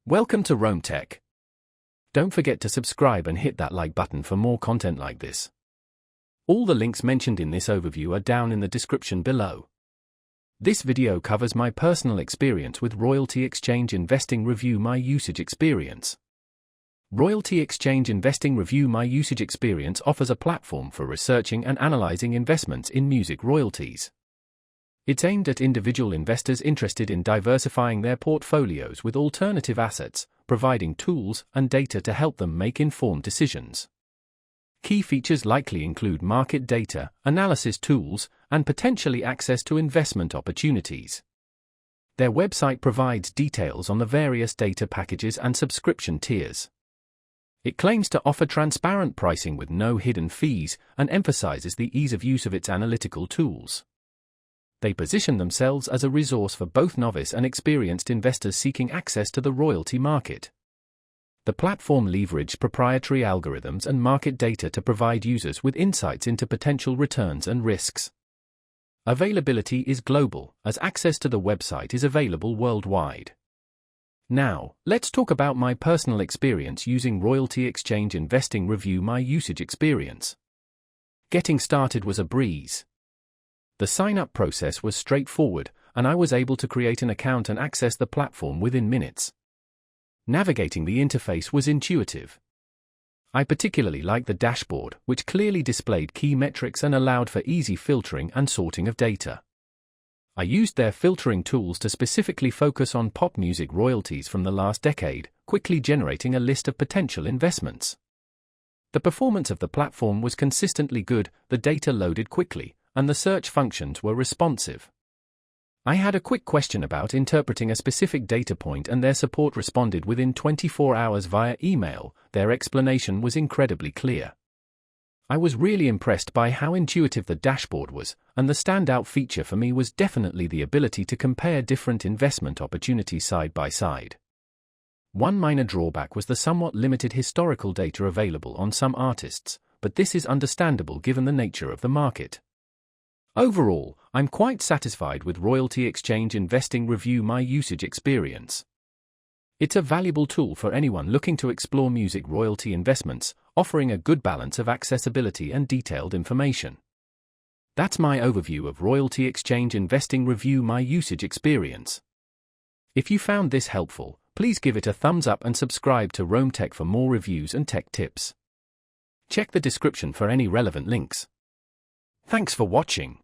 Welcome to Rome Tech. Don't forget to subscribe and hit that like button for more content like this. All the links mentioned in this overview are down in the description below. This video covers my personal experience with Royalty Exchange Investing Review My Usage Experience. Royalty Exchange Investing Review My Usage Experience offers a platform for researching and analyzing investments in music royalties. It's aimed at individual investors interested in diversifying their portfolios with alternative assets, providing tools and data to help them make informed decisions. Key features likely include market data, analysis tools, and potentially access to investment opportunities. Their website provides details on the various data packages and subscription tiers. It claims to offer transparent pricing with no hidden fees and emphasizes the ease of use of its analytical tools. They position themselves as a resource for both novice and experienced investors seeking access to the royalty market. The platform leverages proprietary algorithms and market data to provide users with insights into potential returns and risks. Availability is global, as access to the website is available worldwide. Now, let's talk about my personal experience using Royalty Exchange Investing Review My Usage Experience. Getting started was a breeze. The sign-up process was straightforward, and I was able to create an account and access the platform within minutes. Navigating the interface was intuitive. I particularly liked the dashboard, which clearly displayed key metrics and allowed for easy filtering and sorting of data. I used their filtering tools to specifically focus on pop music royalties from the last decade, quickly generating a list of potential investments. The performance of the platform was consistently good, the data loaded quickly, and the search functions were responsive. I had a quick question about interpreting a specific data point and their support responded within 24 hours via email. Their explanation was incredibly clear. I was really impressed by how intuitive the dashboard was, and the standout feature for me was definitely the ability to compare different investment opportunities side by side. One minor drawback was the somewhat limited historical data available on some artists, but this is understandable given the nature of the market. Overall, I'm quite satisfied with Royalty Exchange Investing Review My Usage Experience. It's a valuable tool for anyone looking to explore music royalty investments, offering a good balance of accessibility and detailed information. That's my overview of Royalty Exchange Investing Review My Usage Experience. If you found this helpful, please give it a thumbs up and subscribe to Rome Tech for more reviews and tech tips. Check the description for any relevant links. Thanks for watching.